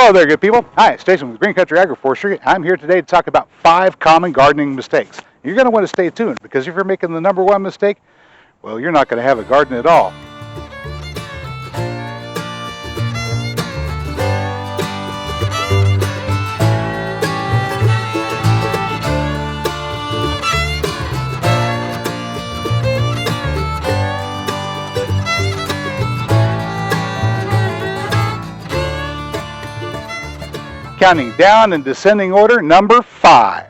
Hello there, good people. Hi, it's Jason with Green Country Agroforestry. I'm here today to talk about 5 common gardening mistakes. You're going to want to stay tuned because if you're making the number 1 mistake, well, you're not going to have a garden at all. Counting down in descending order, number 5.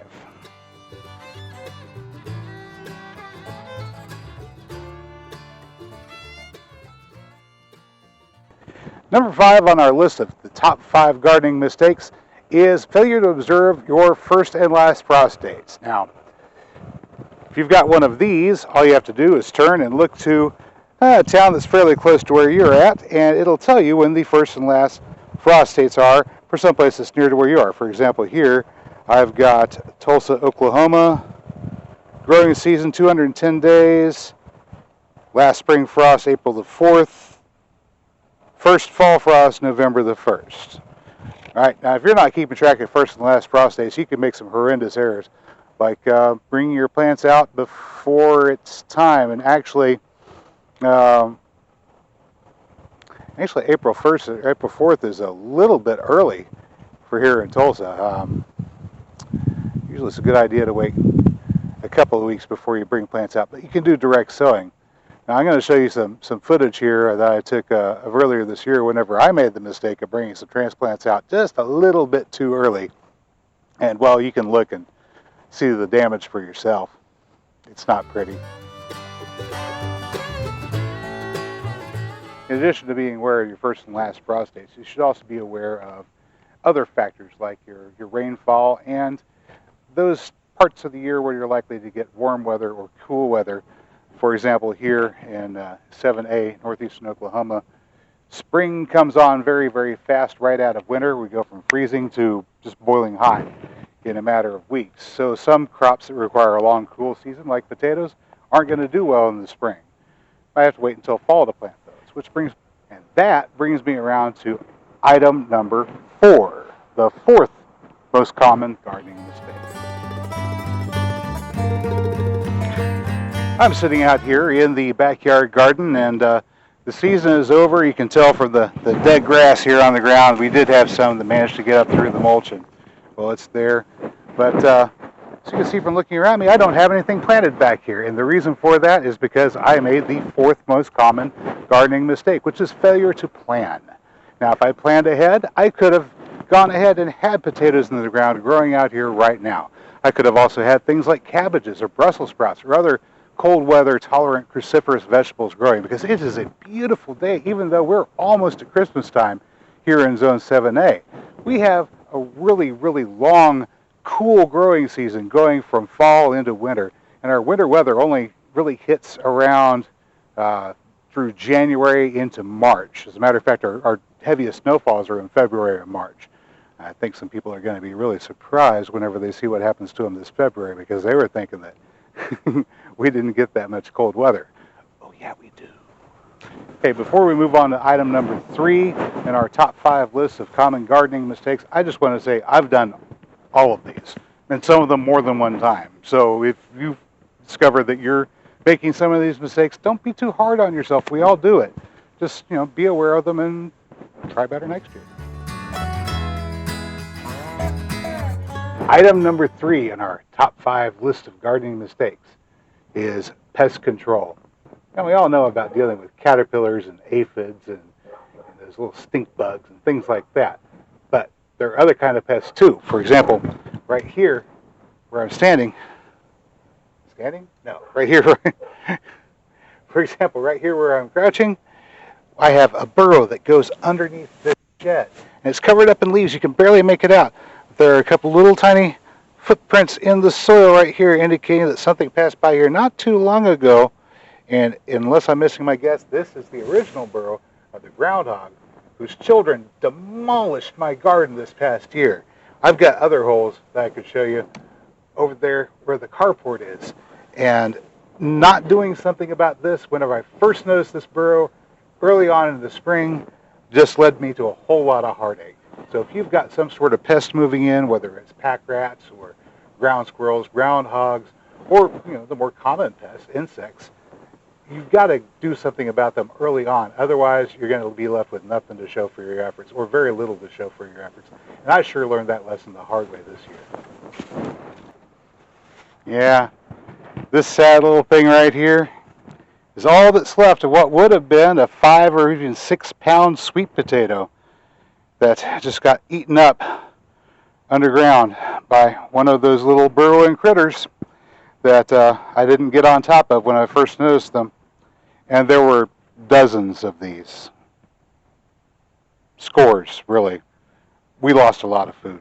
Number 5 on our list of the top 5 gardening mistakes is failure to observe your first and last frost dates. Now, if you've got one of these, all you have to do is turn and look to a town that's fairly close to where you're at, and it'll tell you when the first and last frost dates are for some place that's near to where you are. For example, here I've got Tulsa, Oklahoma, growing season 210 days, last spring frost April the 4th, first fall frost November the 1st. All right, now if you're not keeping track of first and last frost dates, you can make some horrendous errors, like bringing your plants out before it's time. And actually April 1st or April 4th is a little bit early for here in Tulsa. Usually it's a good idea to wait a couple of weeks before you bring plants out, but you can do direct sowing. Now I'm going to show you some footage here that I took of earlier this year whenever I made the mistake of bringing some transplants out just a little bit too early. And well, you can look and see the damage for yourself. It's not pretty. In addition to being aware of your first and last frost dates, you should also be aware of other factors like your rainfall and those parts of the year where you're likely to get warm weather or cool weather. For example, here in 7A, northeastern Oklahoma, spring comes on very, very fast right out of winter. We go from freezing to just boiling hot in a matter of weeks. So some crops that require a long cool season, like potatoes, aren't going to do well in the spring. I have to wait until fall to plant those, that brings me around to item number 4, the 4th most common gardening mistake. I'm sitting out here in the backyard garden, and the season is over. You can tell from the dead grass here on the ground. We did have some that managed to get up through the mulch, and well, it's there. But as you can see from looking around me, I don't have anything planted back here, and the reason for that is because I made the 4th most common gardening mistake, which is failure to plan. Now, if I planned ahead, I could have gone ahead and had potatoes in the ground growing out here right now. I could have also had things like cabbages or Brussels sprouts or other cold weather tolerant cruciferous vegetables growing, because it is a beautiful day. Even though we're almost at Christmas time here in zone 7A, we have a really, really long cool growing season going from fall into winter, and our winter weather only really hits around through January into March. As a matter of fact, our heaviest snowfalls are in February and March. I think some people are going to be really surprised whenever they see what happens to them this February, because they were thinking that we didn't get that much cold weather. Oh yeah, we do. Okay, before we move on to item number 3 in our top 5 list of common gardening mistakes, I just want to say I've done all of these, and some of them more than one time. So if you discover that you're making some of these mistakes, don't be too hard on yourself. We all do it. Just, be aware of them and try better next year. Item number 3 in our top 5 list of gardening mistakes is pest control. Now, we all know about dealing with caterpillars and aphids and those little stink bugs and things like that. But there are other kind of pests too. For example, right here where I'm standing, right here. For example, right here where I'm crouching, I have a burrow that goes underneath this shed. And it's covered up in leaves. You can barely make it out. There are a couple little tiny footprints in the soil right here indicating that something passed by here not too long ago. And unless I'm missing my guess, this is the original burrow of the groundhog whose children demolished my garden this past year. I've got other holes that I could show you over there where the carport is. And not doing something about this whenever I first noticed this burrow early on in the spring just led me to a whole lot of heartache. So if you've got some sort of pest moving in, whether it's pack rats or ground squirrels, groundhogs, or the more common pests, insects, you've got to do something about them early on. Otherwise, you're going to be left with nothing to show for your efforts, or very little to show for your efforts. And I sure learned that lesson the hard way this year. Yeah, this sad little thing right here is all that's left of what would have been a 5 or even 6 pound sweet potato that just got eaten up underground by one of those little burrowing critters that I didn't get on top of when I first noticed them. And there were dozens of these. Scores, really. We lost a lot of food.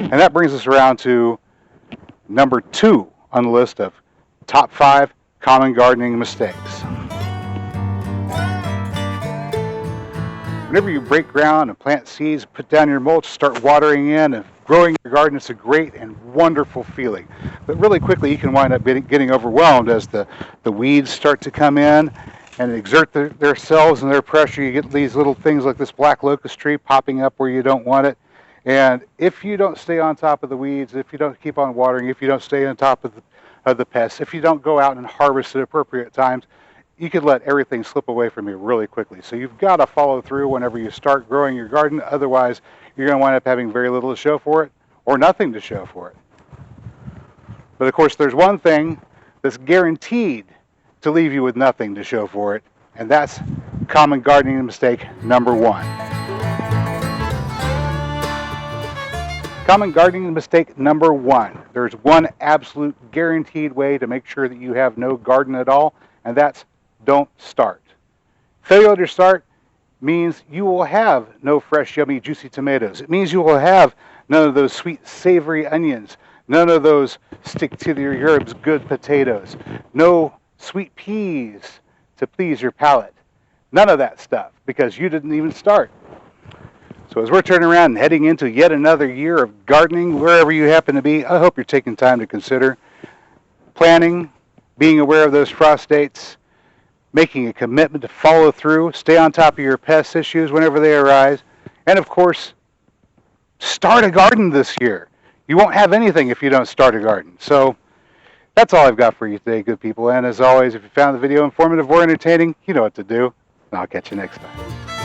And that brings us around to number 2 on the list of top 5 common gardening mistakes. Whenever you break ground and plant seeds, put down your mulch, start watering in and growing your garden, it's a great and wonderful feeling. But really quickly, you can wind up getting overwhelmed as the weeds start to come in and exert themselves and their pressure. You get these little things like this black locust tree popping up where you don't want it. And if you don't stay on top of the weeds, if you don't keep on watering, if you don't stay on top of the pests, if you don't go out and harvest at appropriate times, you could let everything slip away from you really quickly. So you've got to follow through whenever you start growing your garden. Otherwise, you're going to wind up having very little to show for it or nothing to show for it. But of course, there's one thing that's guaranteed to leave you with nothing to show for it, and that's common gardening mistake number 1. Common gardening mistake number 1. There's one absolute guaranteed way to make sure that you have no garden at all, and that's don't start. Failure to start means you will have no fresh, yummy, juicy tomatoes. It means you will have none of those sweet, savory onions, none of those stick to your herbs good potatoes, no sweet peas to please your palate. None of that stuff, because you didn't even start. So as we're turning around and heading into yet another year of gardening, wherever you happen to be, I hope you're taking time to consider planning, being aware of those frost dates, making a commitment to follow through, stay on top of your pest issues whenever they arise, and of course, start a garden this year. You won't have anything if you don't start a garden. So that's all I've got for you today, good people. And as always, if you found the video informative or entertaining, you know what to do. And I'll catch you next time.